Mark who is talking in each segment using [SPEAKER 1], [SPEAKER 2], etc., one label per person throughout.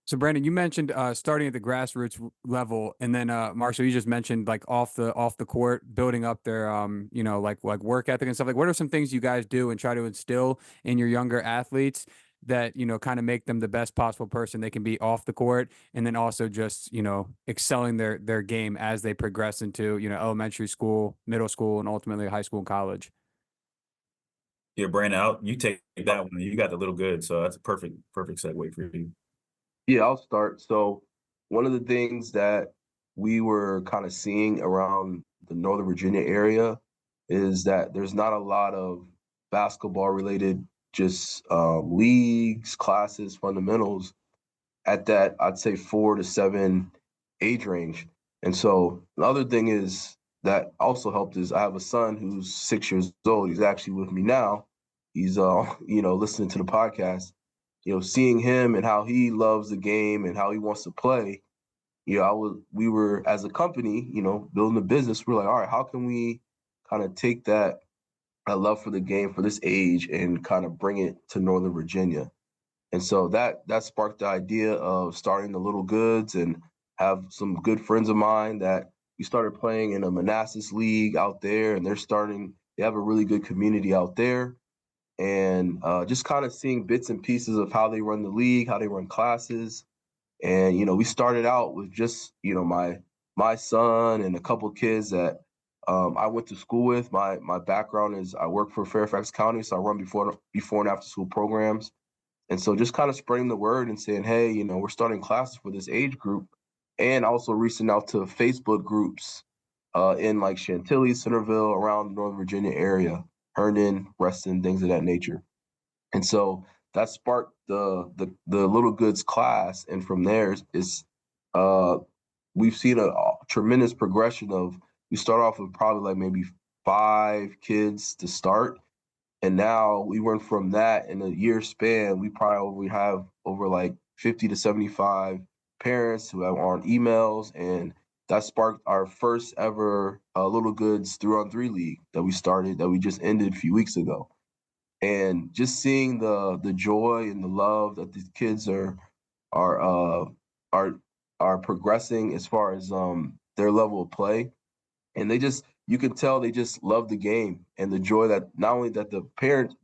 [SPEAKER 1] So Brandon, you mentioned starting at the grassroots level, and then Marshall, you just mentioned like off the court, building up their like work ethic and stuff. Like, what are some things you guys do and try to instill in your younger athletes that kind of make them the best possible person they can be off the court, and then also just excelling their game as they progress into elementary school, middle school, and ultimately high school and college.
[SPEAKER 2] Yeah, Brandon, you take that one. You got the little good, so that's a perfect segue for you.
[SPEAKER 3] Yeah, I'll start. So, one of the things that we were kind of seeing around the Northern Virginia area is that there's not a lot of basketball related just leagues, classes, fundamentals at that, I'd say 4 to 7 age range. And so the other thing is that also helped is I have a son who's 6 years old. He's actually with me now. He's listening to the podcast. Seeing him and how he loves the game and how he wants to play. We were as a company, building a business. We're like, all right, how can we kind of take that love for the game for this age and kind of bring it to Northern Virginia? And so that sparked the idea of starting the Little Goods, and have some good friends of mine that we started playing in a Manassas league out there, and they have a really good community out there. And just kind of seeing bits and pieces of how they run the league, how they run classes. And, we started out with just, my son and a couple kids that I went to school with. My background is I work for Fairfax County, so I run before and after school programs. And so just kind of spreading the word and saying, hey, we're starting classes for this age group, and also reaching out to Facebook groups in like Chantilly, Centerville, around the Northern Virginia area, Herndon, Reston, things of that nature. And so that sparked the Little Goods class. And from there is uh, we've seen a tremendous progression of, we start off with probably like maybe 5 kids to start, and now we went from that in a year span. We have over like 50 to 75 parents who are on emails, and that sparked our first ever Little Goods 3-on-3 league that we just ended a few weeks ago. And just seeing the joy and the love that these kids are are are progressing as far as their level of play, and you can tell they just love the game and the joy that not only that the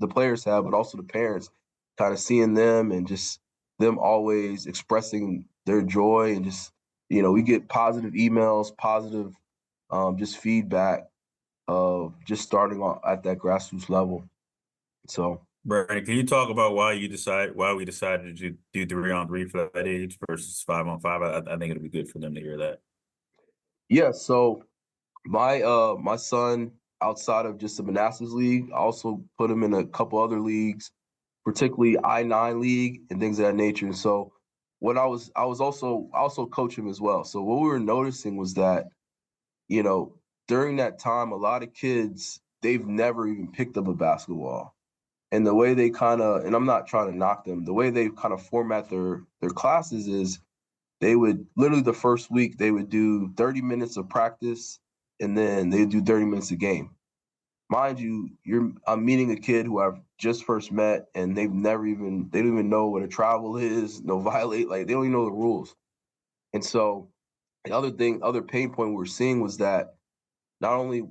[SPEAKER 3] players have, but also the parents, kind of seeing them and just them always expressing their joy. And just, we get positive emails, positive just feedback of just starting at that grassroots level. So
[SPEAKER 2] Brandon, can you talk about why we decided to do 3-on-3 for that age versus 5-on-5? I think it'll be good for them to hear that.
[SPEAKER 3] yeah, so my son, outside of just the Manassas League, I also put him in a couple other leagues, particularly I-9 League and things of that nature. And so what I also coach him as well. So what we were noticing was that, you know, during that time, a lot of kids, they've never even picked up a basketball. And the way they kind of, and I'm not trying to knock them, the way they kind of format their classes is they would literally, the first week they would do 30 minutes of practice, and then they do 30 minutes a game. Mind you, I'm meeting a kid who I've just first met, and they don't even know what a travel is, no violate, like they don't even know the rules. And so the other pain point we were seeing was that not only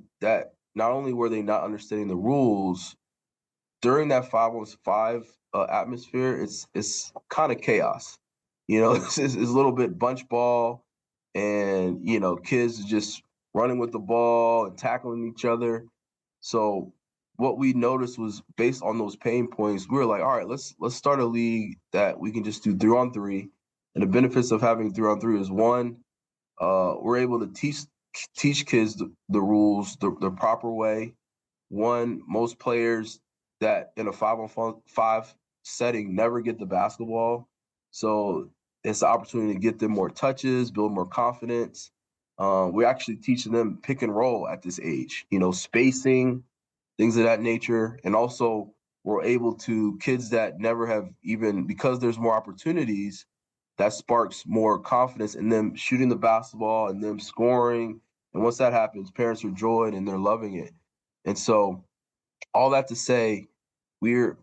[SPEAKER 3] were they not understanding the rules during that 5-on-5 atmosphere, it's kind of chaos. It's a little bit bunch ball, and kids just running with the ball and tackling each other. So what we noticed was, based on those pain points, we were like, all right, let's start a league that we can just do 3-on-3. And the benefits of having 3-on-3 is, one, we're able to teach kids the rules the proper way. One, most players that in a 5-on-5 setting never get the basketball. So it's an opportunity to get them more touches, build more confidence. We're actually teaching them pick and roll at this age, spacing, things of that nature. And also we're able to, kids that never have, even because there's more opportunities, that sparks more confidence in them shooting the basketball and them scoring. And once that happens, parents are joyed and they're loving it. And so all that to say, we've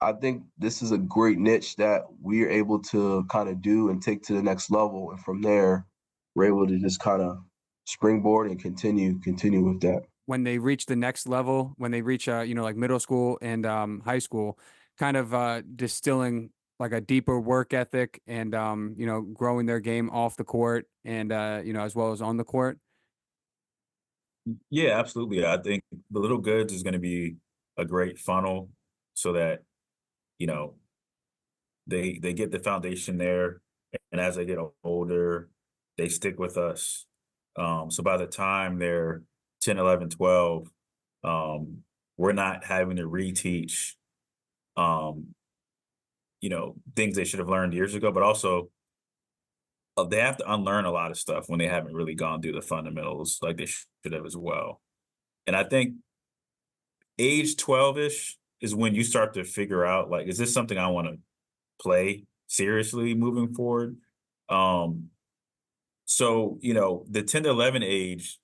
[SPEAKER 3] I think this is a great niche that we're able to kind of do and take to the next level. And from there, we're able to just kind of springboard and continue with that.
[SPEAKER 1] When they reach the next level, when they reach you know, like middle school and high school, kind of distilling like a deeper work ethic and you know, growing their game off the court and you know, as well as on the court.
[SPEAKER 2] Yeah, absolutely. I think the little goods is going to be a great funnel so that, you know, they get the foundation there, and as they get older, they stick with us. So by the time they're 10, 11, 12, um, we're not having to reteach, um, you know, things they should have learned years ago, but also they have to unlearn a lot of stuff when they haven't really gone through the fundamentals like they should have as well. And I think age 12-ish is when you start to figure out, like, is this something I want to play seriously moving forward? Um, so, you know, the 10 to 11 age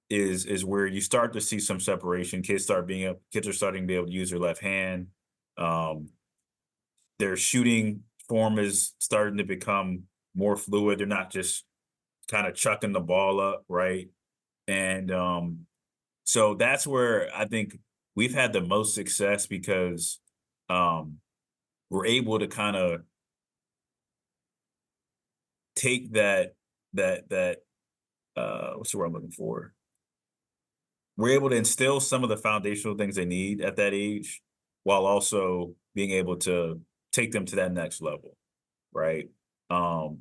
[SPEAKER 2] is where you start to see some separation. Kids are starting to be able to use their left hand. Um, their shooting form is starting to become more fluid. They're not just kind of chucking the ball up, right? And so that's where I think we've had the most success because um, we're able to kind of take that what's the word I'm looking for? We're able to instill some of the foundational things they need at that age while also being able to take them to that next level, right? Um,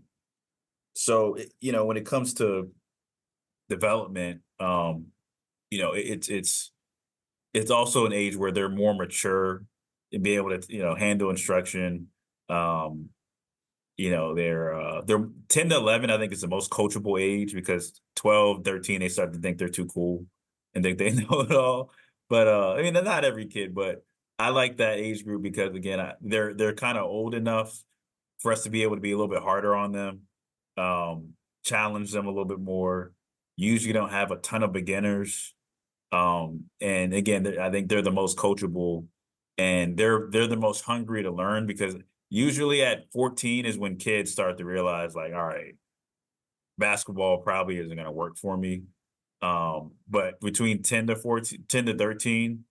[SPEAKER 2] you know, when it comes to development, you know, it's also an age where they're more mature and be able to, you know, handle instruction. Um, you know, they're 10 to 11, I think is the most coachable age because 12, 13, they start to think they're too cool and think they know it all. But I mean, not every kid, but I like that age group because again, they're kind of old enough for us to be able to be a little bit harder on them, challenge them a little bit more. Usually don't have a ton of beginners. And again, I think they're the most coachable and they're the most hungry to learn because usually at 14 is when kids start to realize like, all right, basketball probably isn't going to work for me. But between 10 to 14, 10 to 13,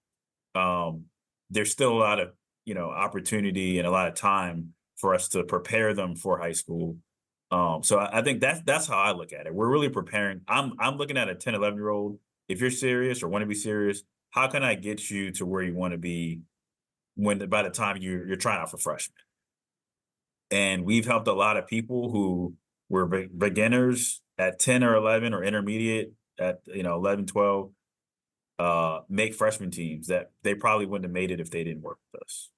[SPEAKER 2] um, there's still a lot of, you know, opportunity and a lot of time for us to prepare them for high school. So I think that's how I look at it. We're really preparing. I'm looking at a 10, 11-year-old. If you're serious or want to be serious, how can I get you to where you want to be by the time you're trying out for freshman? And we've helped a lot of people who were beginners at 10 or 11 or intermediate at, you know, 11, 12, make freshman teams that they probably wouldn't have made it if they didn't work with us.